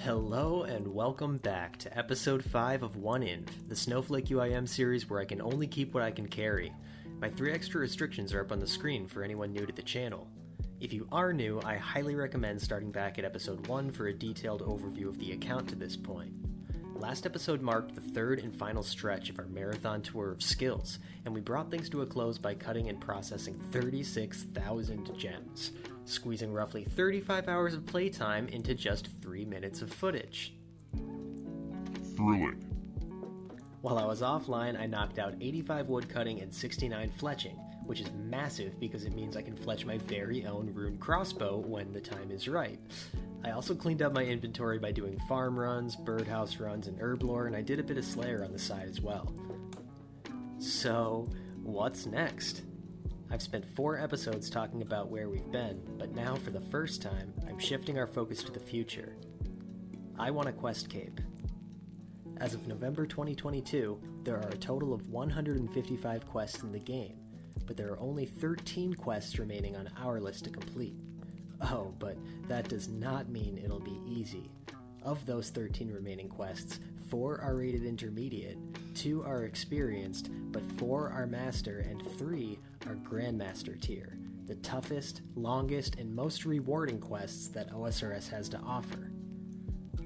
Hello and welcome back to episode 5 of 1INV, the Snowflake UIM series where I can only keep what I can carry. My 3 extra restrictions are up on the screen for anyone new to the channel. If you are new, I highly recommend starting back at episode 1 for a detailed overview of the account to this point. Last episode marked the third and final stretch of our marathon tour of skills, and we brought things to a close by cutting and processing 36,000 gems, squeezing roughly 35 hours of playtime into just 3 minutes of footage. Thrilling. While I was offline, I knocked out 85 woodcutting and 69 fletching, which is massive because it means I can fletch my very own rune crossbow when the time is right. I also cleaned up my inventory by doing farm runs, birdhouse runs, and herb lore, and I did a bit of Slayer on the side as well. So, what's next? I've spent 4 episodes talking about where we've been, but now for the first time, I'm shifting our focus to the future. I want a quest cape. As of November 2022, there are a total of 155 quests in the game, but there are only 13 quests remaining on our list to complete. Oh, but that does not mean it'll be easy. Of those 13 remaining quests, 4 are rated intermediate, 2 are experienced, but 4 are master and 3 are grandmaster tier, the toughest, longest, and most rewarding quests that OSRS has to offer.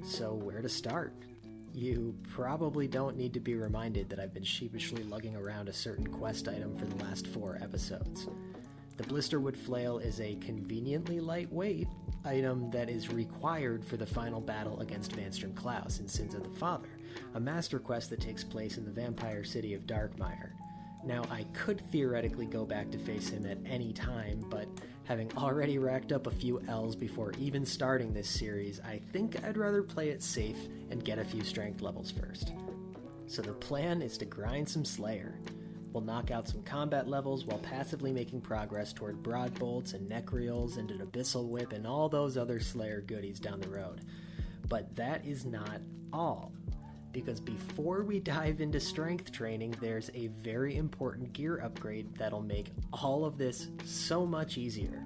So where to start? You probably don't need to be reminded that I've been sheepishly lugging around a certain quest item for the last 4 episodes. The Blisterwood Flail is a conveniently lightweight item that is required for the final battle against Vanstrom Klaus in Sins of the Father, a master quest that takes place in the vampire city of Darkmire. Now, I could theoretically go back to face him at any time, but having already racked up a few L's before even starting this series, I think I'd rather play it safe and get a few strength levels first. So the plan is to grind some Slayer. We'll knock out some combat levels while passively making progress toward Broad Bolts and Necreals and an Abyssal Whip and all those other Slayer goodies down the road. But that is not all, because before we dive into strength training, there's a very important gear upgrade that'll make all of this so much easier.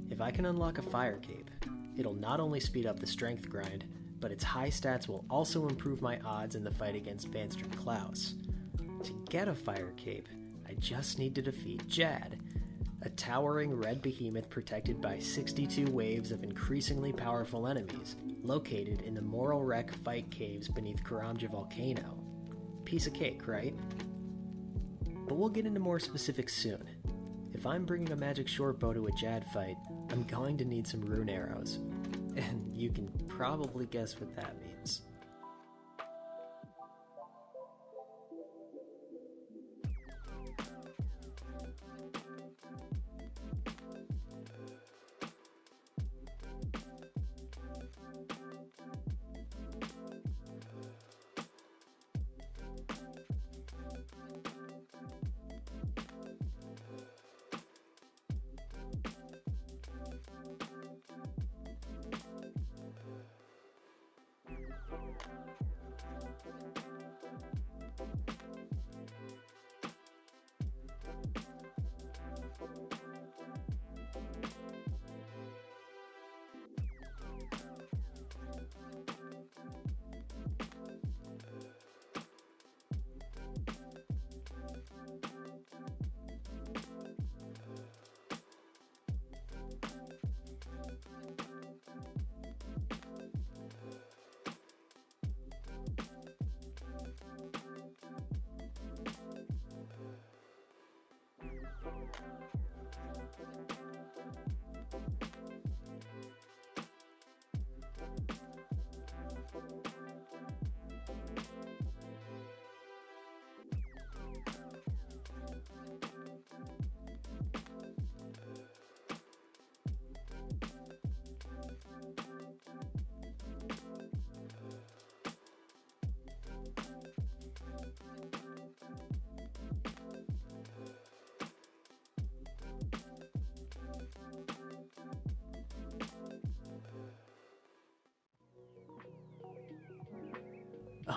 If I can unlock a Fire Cape, it'll not only speed up the strength grind, but its high stats will also improve my odds in the fight against Vanstrom Klaus. To get a Fire Cape, I just need to defeat Jad, a towering red behemoth protected by 62 waves of increasingly powerful enemies, located in the Moral Wreck Fight Caves beneath Karamja Volcano. Piece of cake, right? But we'll get into more specifics soon. If I'm bringing a Magic Shortbow to a Jad fight, I'm going to need some rune arrows. And you can probably guess what that means.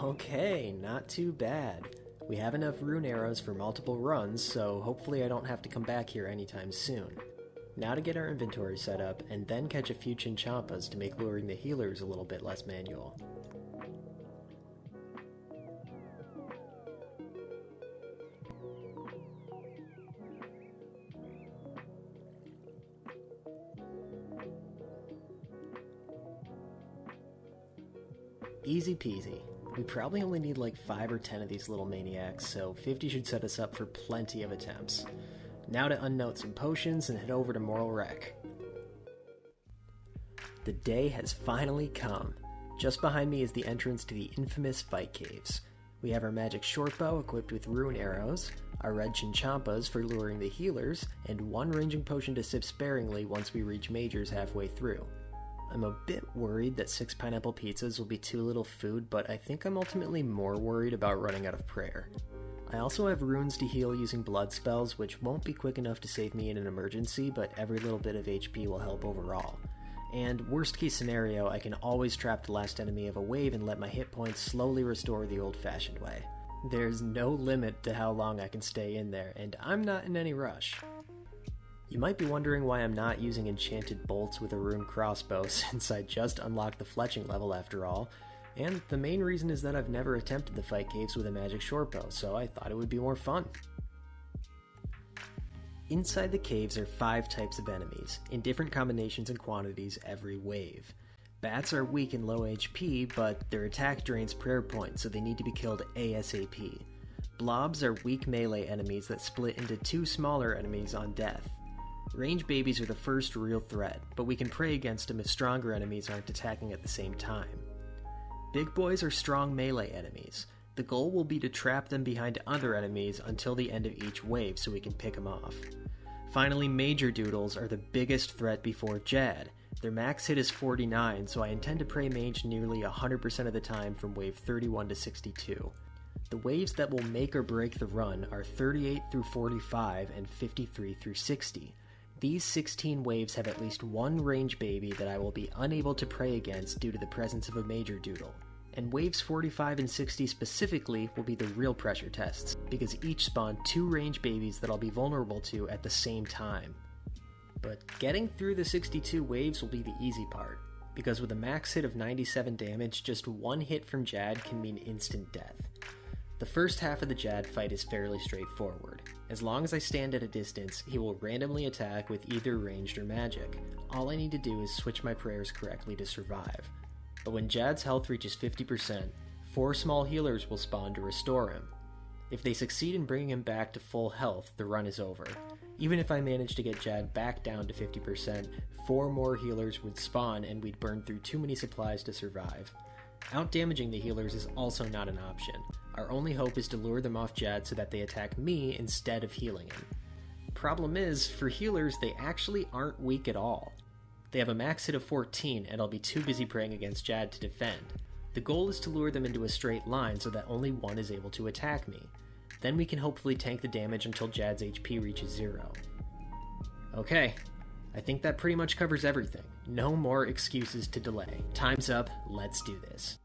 Okay, not too bad. We have enough rune arrows for multiple runs, so hopefully I don't have to come back here anytime soon. Now to get our inventory set up, and then catch a few Chinchampas to make luring the healers a little bit less manual. Easy peasy. We probably only need like 5 or 10 of these little maniacs, so 50 should set us up for plenty of attempts. Now to unnote some potions and head over to Moral Wreck. The day has finally come. Just behind me is the entrance to the infamous Fight Caves. We have our Magic Shortbow equipped with rune arrows, our red Chinchampas for luring the healers, and 1 ranging potion to sip sparingly once we reach majors halfway through. I'm a bit worried that 6 pineapple pizzas will be too little food, but I think I'm ultimately more worried about running out of prayer. I also have runes to heal using blood spells, which won't be quick enough to save me in an emergency, but every little bit of HP will help overall. And worst case scenario, I can always trap the last enemy of a wave and let my hit points slowly restore the old-fashioned way. There's no limit to how long I can stay in there, and I'm not in any rush. You might be wondering why I'm not using enchanted bolts with a rune crossbow since I just unlocked the fletching level after all, and the main reason is that I've never attempted the Fight Caves with a Magic Shortbow, so I thought it would be more fun. Inside the caves are 5 types of enemies, in different combinations and quantities every wave. Bats are weak and low HP, but their attack drains prayer points, so they need to be killed ASAP. Blobs are weak melee enemies that split into 2 smaller enemies on death. Range babies are the first real threat, but we can pray against them if stronger enemies aren't attacking at the same time. Big boys are strong melee enemies. The goal will be to trap them behind other enemies until the end of each wave so we can pick them off. Finally, major doodles are the biggest threat before Jad. Their max hit is 49, so I intend to pray mage nearly 100% of the time from wave 31 to 62. The waves that will make or break the run are 38 through 45 and 53 through 60. These 16 waves have at least 1 range baby that I will be unable to pray against due to the presence of a major doodle. And waves 45 and 60 specifically will be the real pressure tests, because each spawn 2 range babies that I'll be vulnerable to at the same time. But getting through the 62 waves will be the easy part, because with a max hit of 97 damage, just 1 hit from Jad can mean instant death. The first half of the Jad fight is fairly straightforward. As long as I stand at a distance, he will randomly attack with either ranged or magic. All I need to do is switch my prayers correctly to survive. But when Jad's health reaches 50%, 4 small healers will spawn to restore him. If they succeed in bringing him back to full health, the run is over. Even if I manage to get Jad back down to 50%, 4 more healers would spawn and we'd burn through too many supplies to survive. Outdamaging the healers is also not an option. Our only hope is to lure them off Jad so that they attack me instead of healing him. Problem is, for healers, they actually aren't weak at all. They have a max hit of 14, and I'll be too busy praying against Jad to defend. The goal is to lure them into a straight line so that only one is able to attack me. Then we can hopefully tank the damage until Jad's HP reaches 0. Okay, I think that pretty much covers everything. No more excuses to delay. Time's up, let's do this.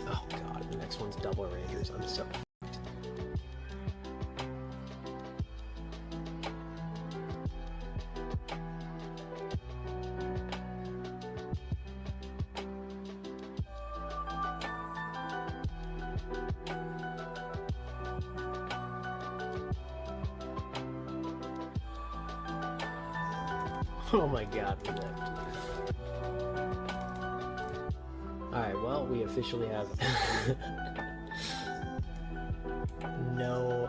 Oh god, the next one's double rangers. I'm so fucked. Oh my god, we lived. Alright, well, we officially have no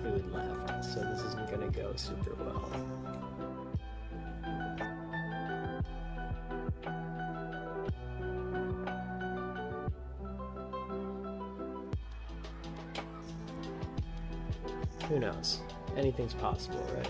food left, so this isn't gonna go super well. Who knows? Anything's possible, right?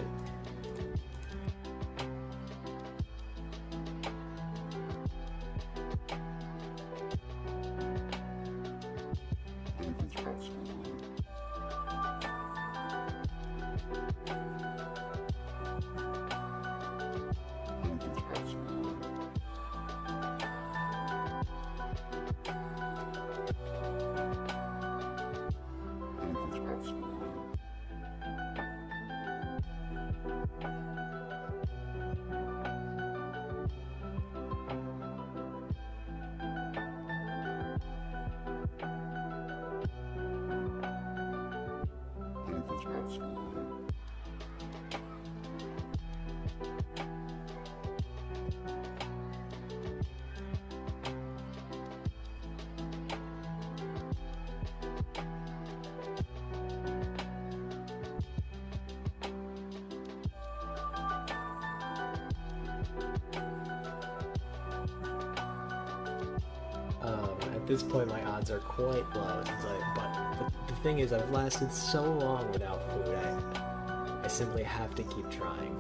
At this point, my odds are quite low. But the thing is, I've lasted so long without food, I simply have to keep trying.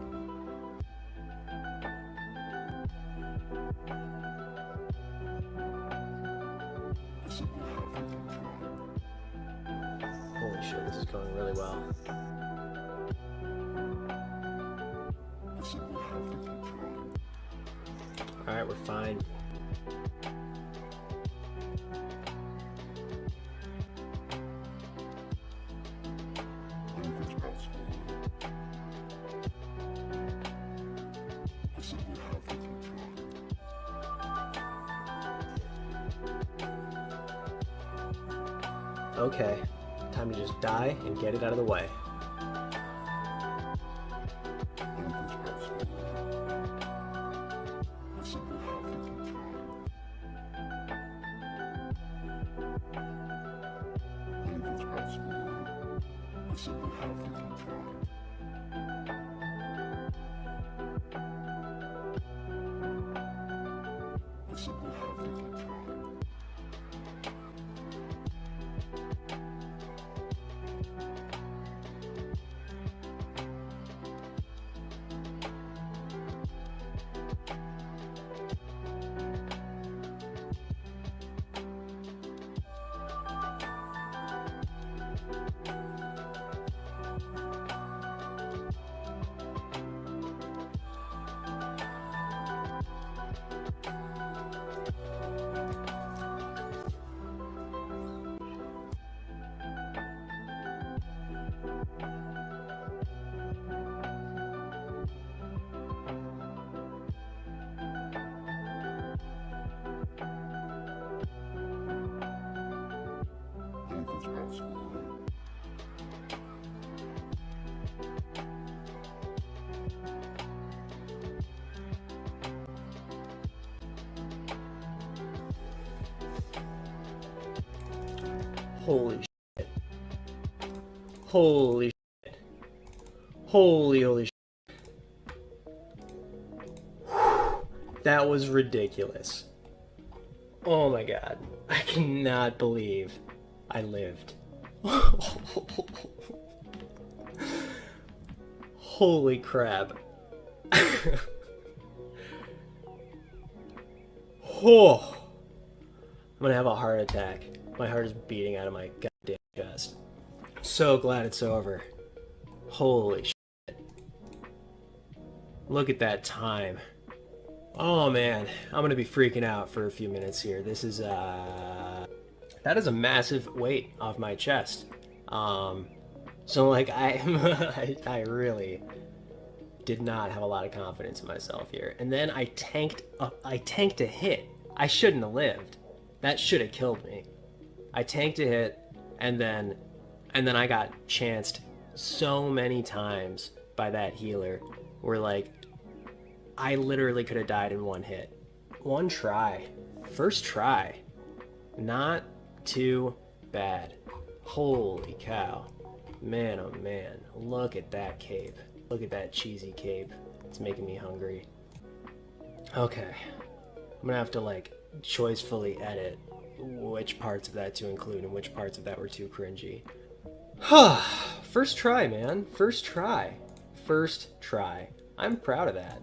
Holy shit, this is going really well. Alright, we're fine. Okay, time to just die and get it out of the way. Holy shit. Holy shit. Holy shit. That was ridiculous. Oh my god. I cannot believe I lived. Holy crap. Oh. I'm gonna have a heart attack. My heart is beating out of my goddamn chest. I'm so glad it's over. Holy shit. Look at that time. Oh man, I'm gonna be freaking out for a few minutes here. This is that is a massive weight off my chest. So like I really did not have a lot of confidence in myself here. And then I tanked a hit. I shouldn't have lived. That should have killed me. I tanked a hit, and then I got chanced so many times by that healer. Where like I literally could have died in one hit. One try. First try. Not too bad. Holy cow. Man, oh man. Look at that cape. Look at that cheesy cape. It's making me hungry. Okay. I'm gonna have to like choicefully edit which parts of that to include and which parts of that were too cringy. First try, man. First try. First try. I'm proud of that.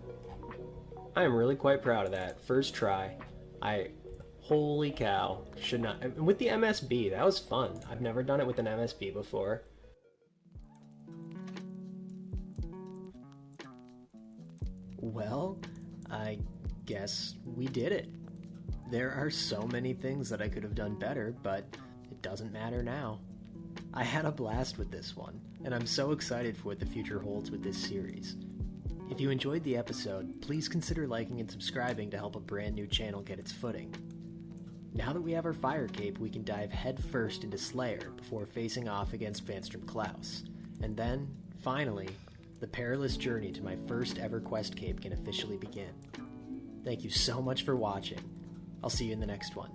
I am really quite proud of that. First try. Holy cow. Should not. With the MSB, that was fun. I've never done it with an MSB before. Well, I guess we did it. There are so many things that I could have done better, but it doesn't matter now. I had a blast with this one, and I'm so excited for what the future holds with this series. If you enjoyed the episode, please consider liking and subscribing to help a brand new channel get its footing. Now that we have our fire cape, we can dive headfirst into Slayer before facing off against Fanstrom Klaus. And then, finally, the perilous journey to my first ever quest cape can officially begin. Thank you so much for watching. I'll see you in the next one.